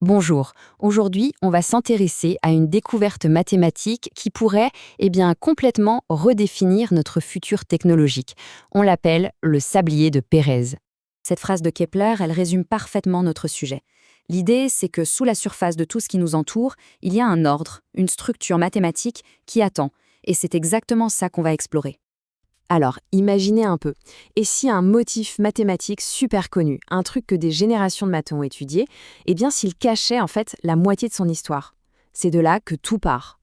Bonjour, aujourd'hui on va s'intéresser à une découverte mathématique qui pourrait complètement redéfinir notre futur technologique. On l'appelle le sablier de Pérez. Cette phrase de Kepler, elle résume parfaitement notre sujet. L'idée, c'est que sous la surface de tout ce qui nous entoure, il y a un ordre, une structure mathématique qui attend, et c'est exactement ça qu'on va explorer. Alors, imaginez un peu. Et si un motif mathématique super connu, un truc que des générations de maths ont étudié, s'il cachait en fait la moitié de son histoire? C'est de là que tout part.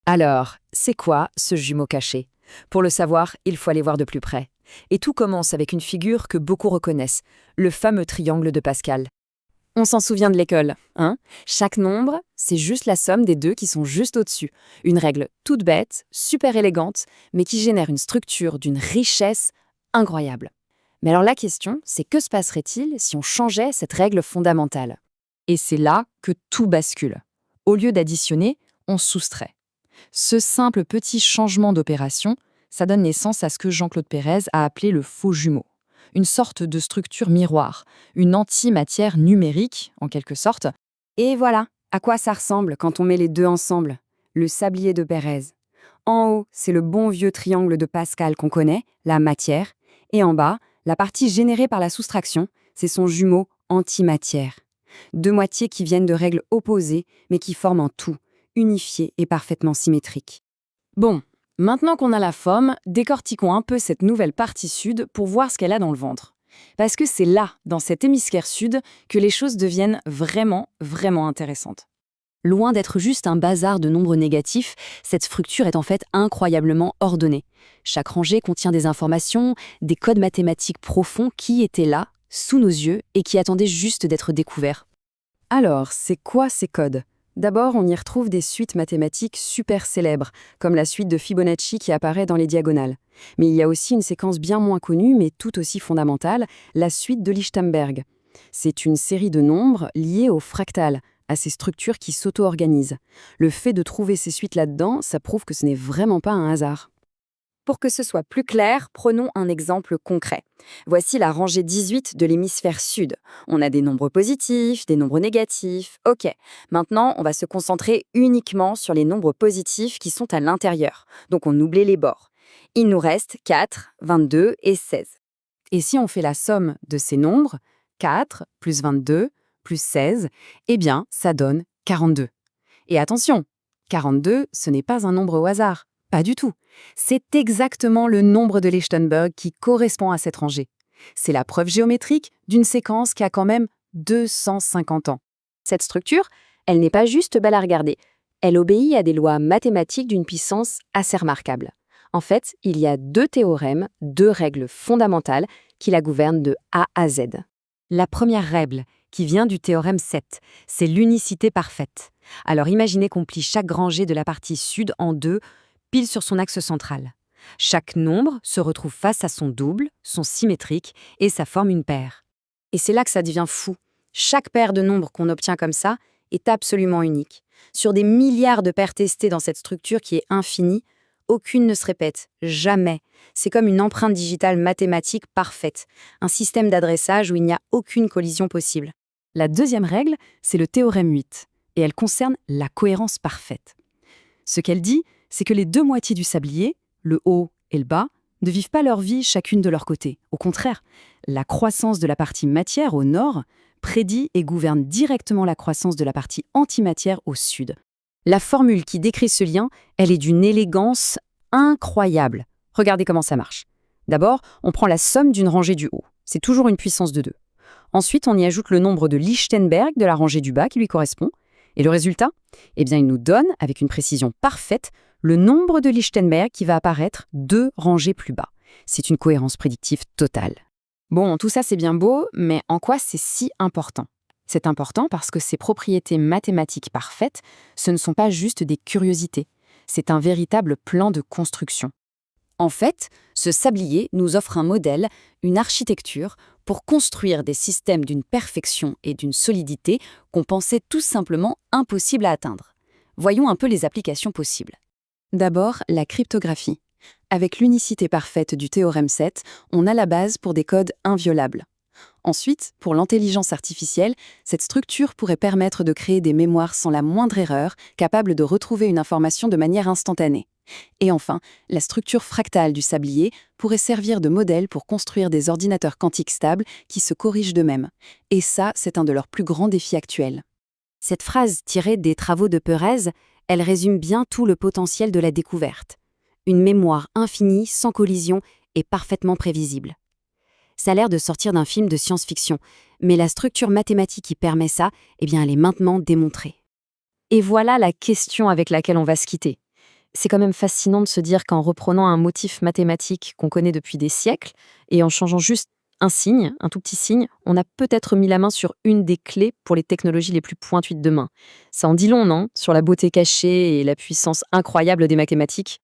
Alors, c'est quoi ce jumeau caché? Pour le savoir, il faut aller voir de plus près. Et tout commence avec une figure que beaucoup reconnaissent, le fameux triangle de Pascal. On s'en souvient de l'école, hein? Chaque nombre, c'est juste la somme des deux qui sont juste au-dessus. Une règle toute bête, super élégante, mais qui génère une structure d'une richesse incroyable. Mais alors la question, c'est que se passerait-il si on changeait cette règle fondamentale? Et c'est là que tout bascule. Au lieu d'additionner, on soustrait. Ce simple petit changement d'opération, ça donne naissance à ce que Jean-Claude Pérez a appelé le faux jumeau. Une sorte de structure miroir, une antimatière numérique, en quelque sorte. Et voilà, à quoi ça ressemble quand on met les deux ensemble? Le sablier de Pérez. En haut, c'est le bon vieux triangle de Pascal qu'on connaît, la matière. Et en bas, la partie générée par la soustraction, c'est son jumeau antimatière. Deux moitiés qui viennent de règles opposées, mais qui forment un tout, unifié et parfaitement symétrique. Bon, maintenant qu'on a la forme, décortiquons un peu cette nouvelle partie sud pour voir ce qu'elle a dans le ventre. Parce que c'est là, dans cet hémisphère sud, que les choses deviennent vraiment intéressantes. Loin d'être juste un bazar de nombres négatifs, cette structure est en fait incroyablement ordonnée. Chaque rangée contient des informations, des codes mathématiques profonds qui étaient là, sous nos yeux, et qui attendaient juste d'être découverts. Alors, c'est quoi ces codes? D'abord, on y retrouve des suites mathématiques super célèbres, comme la suite de Fibonacci qui apparaît dans les diagonales. Mais il y a aussi une séquence bien moins connue, mais tout aussi fondamentale, la suite de Lichtenberg. C'est une série de nombres liés au fractal, à ces structures qui s'auto-organisent. Le fait de trouver ces suites là-dedans, ça prouve que ce n'est vraiment pas un hasard. Pour que ce soit plus clair, prenons un exemple concret. Voici la rangée 18 de l'hémisphère sud. On a des nombres positifs, des nombres négatifs. Ok, maintenant on va se concentrer uniquement sur les nombres positifs qui sont à l'intérieur. Donc on oublie les bords. Il nous reste 4, 22 et 16. Et si on fait la somme de ces nombres, 4 plus 22 plus 16, ça donne 42. Et attention, 42, ce n'est pas un nombre au hasard. Pas du tout. C'est exactement le nombre de Lichtenberg qui correspond à cette rangée. C'est la preuve géométrique d'une séquence qui a quand même 250 ans. Cette structure, elle n'est pas juste belle à regarder. Elle obéit à des lois mathématiques d'une puissance assez remarquable. En fait, il y a deux théorèmes, deux règles fondamentales qui la gouvernent de A à Z. La première règle, qui vient du théorème 7, c'est l'unicité parfaite. Alors imaginez qu'on plie chaque rangée de la partie sud en deux, pile sur son axe central. Chaque nombre se retrouve face à son double, son symétrique, et ça forme une paire. Et c'est là que ça devient fou. Chaque paire de nombres qu'on obtient comme ça est absolument unique. Sur des milliards de paires testées dans cette structure qui est infinie, aucune ne se répète, jamais. C'est comme une empreinte digitale mathématique parfaite, un système d'adressage où il n'y a aucune collision possible. La deuxième règle, c'est le théorème 8, et elle concerne la cohérence parfaite. Ce qu'elle dit, c'est que les deux moitiés du sablier, le haut et le bas, ne vivent pas leur vie chacune de leur côté. Au contraire, la croissance de la partie matière au nord prédit et gouverne directement la croissance de la partie antimatière au sud. La formule qui décrit ce lien, elle est d'une élégance incroyable. Regardez comment ça marche. D'abord, on prend la somme d'une rangée du haut. C'est toujours une puissance de 2. Ensuite, on y ajoute le nombre de Lichtenberg de la rangée du bas qui lui correspond. Et le résultat? Il nous donne, avec une précision parfaite, le nombre de Lichtenberg qui va apparaître 2 rangées plus bas. C'est une cohérence prédictive totale. Bon, tout ça c'est bien beau, mais en quoi c'est si important? C'est important parce que ces propriétés mathématiques parfaites, ce ne sont pas juste des curiosités. C'est un véritable plan de construction. En fait, ce sablier nous offre un modèle, une architecture, pour construire des systèmes d'une perfection et d'une solidité qu'on pensait tout simplement impossible à atteindre. Voyons un peu les applications possibles. D'abord, la cryptographie. Avec l'unicité parfaite du théorème 7, on a la base pour des codes inviolables. Ensuite, pour l'intelligence artificielle, cette structure pourrait permettre de créer des mémoires sans la moindre erreur, capables de retrouver une information de manière instantanée. Et enfin, la structure fractale du sablier pourrait servir de modèle pour construire des ordinateurs quantiques stables qui se corrigent d'eux-mêmes. Et ça, c'est un de leurs plus grands défis actuels. Cette phrase tirée des travaux de Perez, elle résume bien tout le potentiel de la découverte. Une mémoire infinie, sans collision et parfaitement prévisible. Ça a l'air de sortir d'un film de science-fiction, mais la structure mathématique qui permet ça, eh bien, elle est maintenant démontrée. Et voilà la question avec laquelle on va se quitter. C'est quand même fascinant de se dire qu'en reprenant un motif mathématique qu'on connaît depuis des siècles et en changeant juste un signe, un tout petit signe, on a peut-être mis la main sur une des clés pour les technologies les plus pointues de demain. Ça en dit long, non? Sur la beauté cachée et la puissance incroyable des mathématiques.